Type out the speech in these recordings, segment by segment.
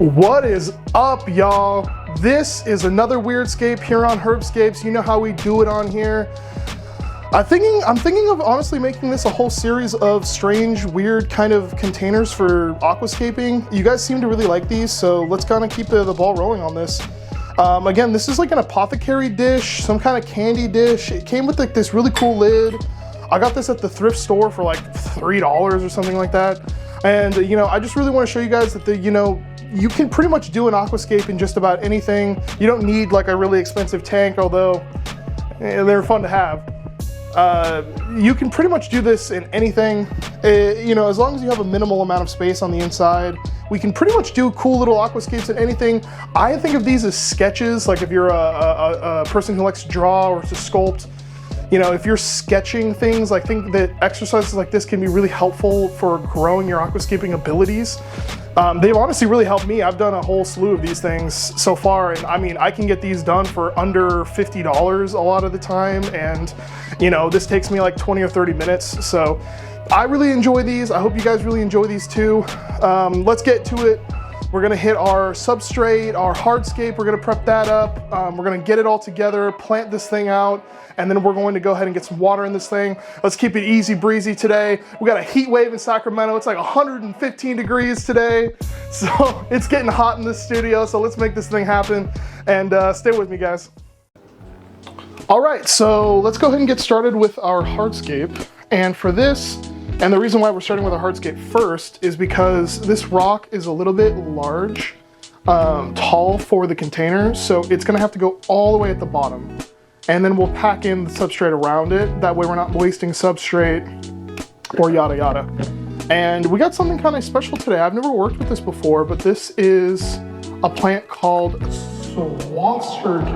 What is up, y'all? This is another weird scape here on Hardscape. You know how we do it on here. I'm thinking of honestly making this a whole series of strange, weird kind of containers for aquascaping. You guys seem to really like these, so let's kind of keep the ball rolling on this. Again, this is like an apothecary dish, some kind of candy dish. It came with like this really cool lid. I got this at the thrift store for like $3 or something like that. And you know, I just really want to show you guys that you can pretty much do an aquascape in just about anything. You don't need like a really expensive tank, although they're fun to have. You can pretty much do this in anything, you know, as long as you have a minimal amount of space on the inside. We can pretty much do cool little aquascapes in anything. I think of these as sketches, like if you're a person who likes to draw or to sculpt. You know, if you're sketching things, I think that exercises like this can be really helpful for growing your aquascaping abilities. They've honestly really helped me. I've done a whole slew of these things so far, and I mean, I can get these done for under $50 a lot of the time, and you know, this takes me like 20 or 30 minutes, so I really enjoy these. I hope you guys really enjoy these too. Let's get to it. We're gonna hit our substrate, our hardscape, we're gonna prep that up, we're gonna get it all together, plant this thing out, and then we're going to go ahead and get some water in this thing. Let's keep it easy breezy today. We got a heat wave in Sacramento. It's like 115 degrees today. So it's getting hot in this studio, so let's make this thing happen. And stay with me, guys. All right, so let's go ahead and get started with our hardscape. And for this, and the reason why we're starting with our hardscape first is because this rock is a little bit large, tall for the container. So it's gonna have to go all the way at the bottom. And then we'll pack in the substrate around it. That way we're not wasting substrate or yada yada. And we got something kind of special today. I've never worked with this before, but this is a plant called Substrate.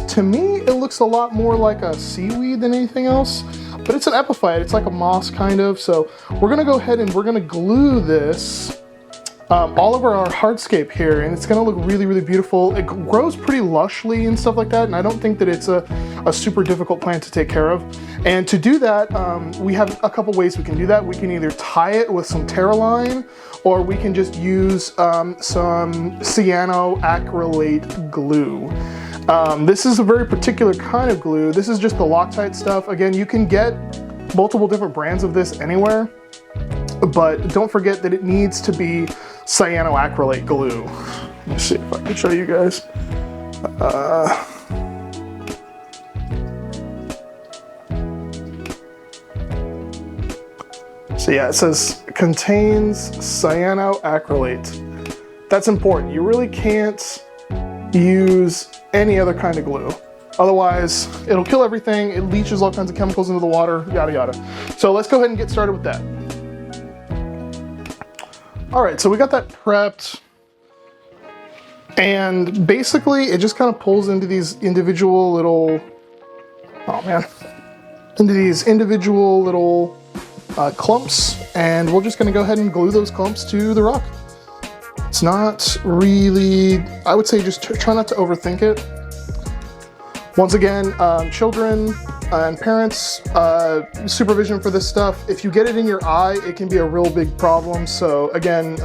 To me, it looks a lot more like a seaweed than anything else, but it's an epiphyte. It's like a moss kind of. So we're gonna go ahead and we're gonna glue this all over our hardscape here, and it's gonna look really, really beautiful. It grows pretty lushly and stuff like that, and I don't think that it's a super difficult plant to take care of. And to do that, we have a couple ways we can do that. We can either tie it with some Terraline, or we can just use some cyanoacrylate glue. This is a very particular kind of glue. This is just the Loctite stuff. Again, you can get multiple different brands of this anywhere, but don't forget that it needs to be cyanoacrylate glue. Let me see if I can show you guys. So yeah, it says contains cyanoacrylate. That's important. You really can't use any other kind of glue. Otherwise, it'll kill everything. It leaches all kinds of chemicals into the water, yada yada. So let's go ahead and get started with that. All right, so we got that prepped. And basically, it just kind of pulls into these individual little, clumps. And we're just gonna go ahead and glue those clumps to the rock. It's not really, I would say just try not to overthink it. Once again, children and parents, supervision for this stuff. If you get it in your eye, it can be a real big problem. So again,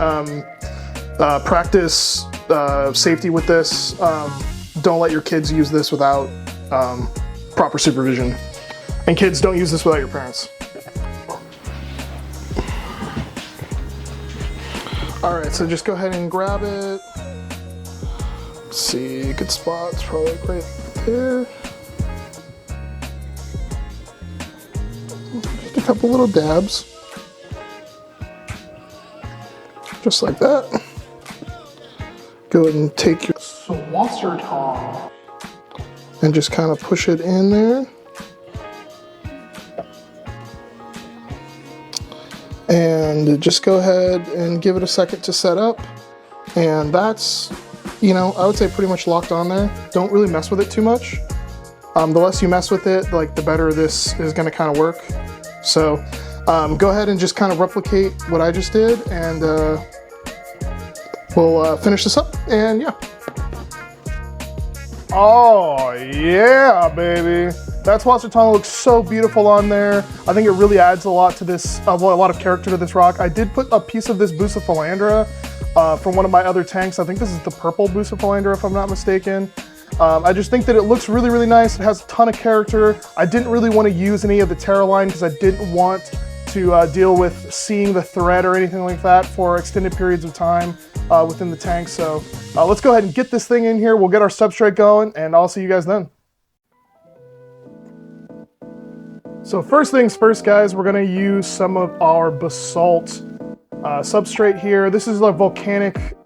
practice safety with this. Don't let your kids use this without proper supervision. And kids, don't use this without your parents. All right, so just go ahead and grab it. Let's see, good spot's probably like right there. Just a couple little dabs. Just like that. Go ahead and take your swasser tong and just kind of push it in there. And just go ahead and give it a second to set up. And that's, you know, I would say pretty much locked on there. Don't really mess with it too much. The less you mess with it, like the better this is gonna kind of work. So go ahead and just kind of replicate what I just did, and we'll finish this up, and yeah. Oh yeah, baby. That Swastika tunnel looks so beautiful on there. I think it really adds a lot to this, a lot of character to this rock. I did put a piece of this Bucephalandra from one of my other tanks. I think this is the purple Bucephalandra, if I'm not mistaken. I just think that it looks really, really nice. It has a ton of character. I didn't really want to use any of the Terra line because I didn't want to deal with seeing the thread or anything like that for extended periods of time within the tank. So let's go ahead and get this thing in here. We'll get our substrate going, and I'll see you guys then. So first things first, guys, we're going to use some of our basalt substrate here. This is a volcanic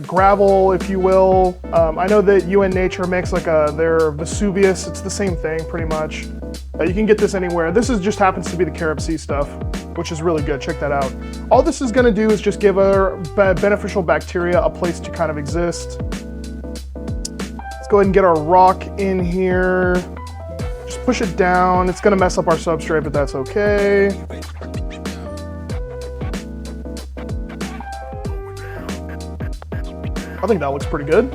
gravel, if you will. I know that UN Nature makes like their Vesuvius. It's the same thing pretty much. You can get this anywhere. This is just happens to be the Carib Sea stuff, which is really good. Check that out. All this is going to do is just give our beneficial bacteria a place to kind of exist. Let's go ahead and get our rock in here. Just push it down. It's going to mess up our substrate, but that's okay. I think that looks pretty good.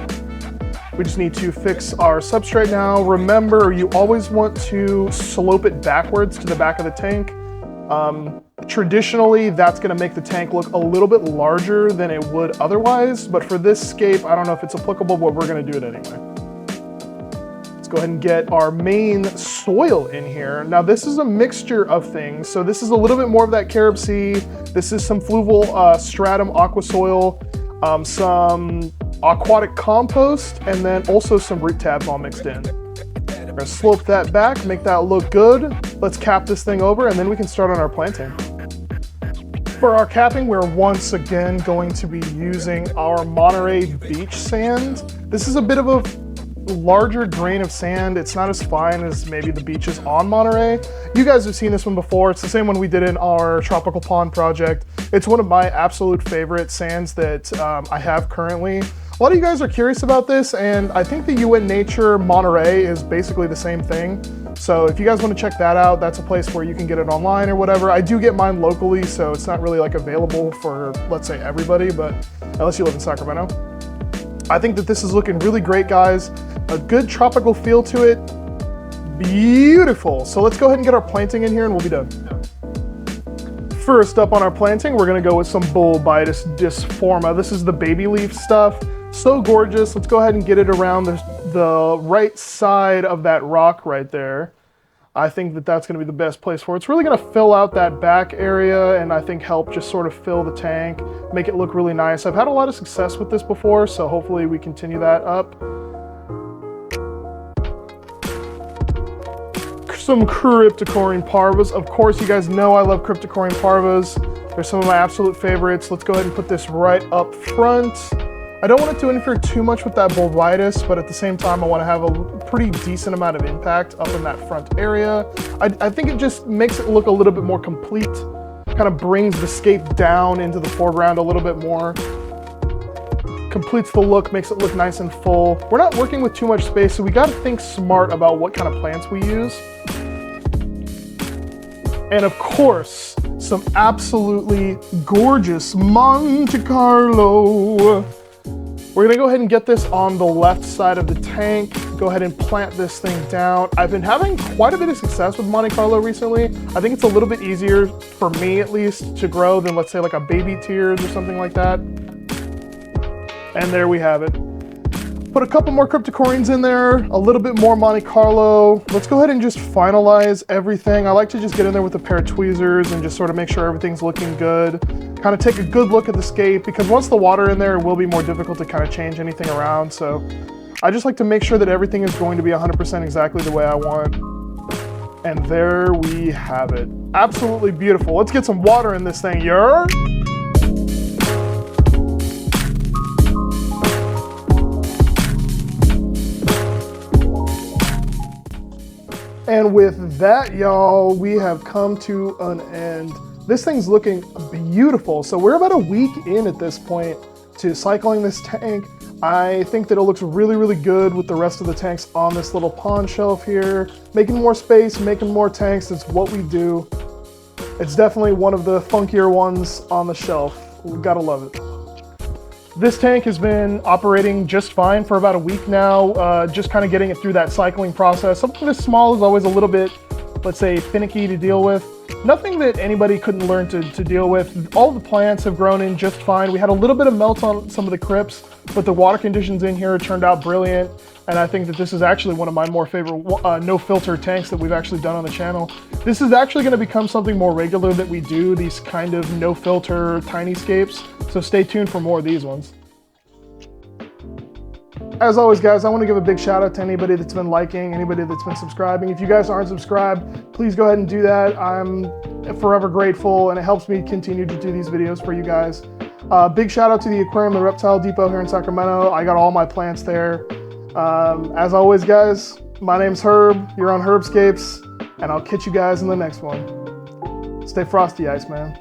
We just need to fix our substrate now. Remember, you always want to slope it backwards to the back of the tank. Traditionally, that's going to make the tank look a little bit larger than it would otherwise, but for this scape, I don't know if it's applicable, but we're going to do it anyway. Let's go ahead and get our main soil in here. Now, this is a mixture of things. So this is a little bit more of that Carib Sea. This is some fluvial stratum aqua soil, some aquatic compost, and then also some root tabs all mixed in. We're gonna slope that back, make that look good. Let's cap this thing over, and then we can start on our planting. For our capping, we're once again going to be using our Monterey beach sand. This is a bit of a larger grain of sand. It's not as fine as maybe the beaches on Monterey. You guys have seen this one before. It's the same one we did in our tropical pond project. It's one of my absolute favorite sands that I have currently. A lot of you guys are curious about this, and I think the UN Nature Monterey is basically the same thing. So if you guys want to check that out, that's a place where you can get it online or whatever. I do get mine locally, so it's not really like available for, let's say, everybody, but unless you live in Sacramento. I think that this is looking really great, guys. A good tropical feel to it. Beautiful. So let's go ahead and get our planting in here and we'll be done. First up on our planting, we're gonna go with some Bulbitis disforma. This is the baby leaf stuff. So gorgeous. Let's go ahead and get it around the right side of that rock right there. I think that that's gonna be the best place for it. It's really gonna fill out that back area and I think help just sort of fill the tank, make it look really nice. I've had a lot of success with this before, so hopefully we continue that up. Some cryptocorin parvas. Of course, you guys know I love cryptocorin parvas. They're some of my absolute favorites. Let's go ahead and put this right up front. I don't want it to interfere too much with that Bulbitis, but at the same time, I want to have a pretty decent amount of impact up in that front area. I think it just makes it look a little bit more complete, kind of brings the scape down into the foreground a little bit more. Completes the look, makes it look nice and full. We're not working with too much space, so we got to think smart about what kind of plants we use. And of course, some absolutely gorgeous Monte Carlo. We're gonna go ahead and get this on the left side of the tank. Go ahead and plant this thing down. I've been having quite a bit of success with Monte Carlo recently. I think it's a little bit easier, for me at least, to grow than let's say like a baby tears or something like that. And there we have it. Put a couple more cryptocorins in there, a little bit more Monte Carlo. Let's go ahead and just finalize everything. I like to just get in there with a pair of tweezers and just sort of make sure everything's looking good. Kind of take a good look at the scape, because once the water in there, it will be more difficult to kind of change anything around. So I just like to make sure that everything is going to be 100% exactly the way I want. And there we have it. Absolutely beautiful. Let's get some water in this thing, yeah? And with that, y'all, we have come to an end. This thing's looking beautiful. So we're about a week in at this point to cycling this tank. I think that it looks really, really good with the rest of the tanks on this little pond shelf here. Making more space, making more tanks, it's what we do. It's definitely one of the funkier ones on the shelf. We gotta love it. This tank has been operating just fine for about a week now, just kind of getting it through that cycling process. Something this small is always a little bit, let's say, finicky to deal with. Nothing that anybody couldn't learn to deal with. All the plants have grown in just fine. We had a little bit of melt on some of the crypts, but the water conditions in here turned out brilliant. And I think that this is actually one of my more favorite no filter tanks that we've actually done on the channel. This is actually going to become something more regular that we do, these kind of no filter tiny scapes. So stay tuned for more of these ones. As always, guys, I want to give a big shout out to anybody that's been liking, anybody that's been subscribing. If you guys aren't subscribed, please go ahead and do that. I'm forever grateful, and it helps me continue to do these videos for you guys. Big shout out to the Aquarium and Reptile Depot here in Sacramento. I got all my plants there. As always, guys, my name's Herb. You're on Hardscape, and I'll catch you guys in the next one. Stay frosty, Iceman.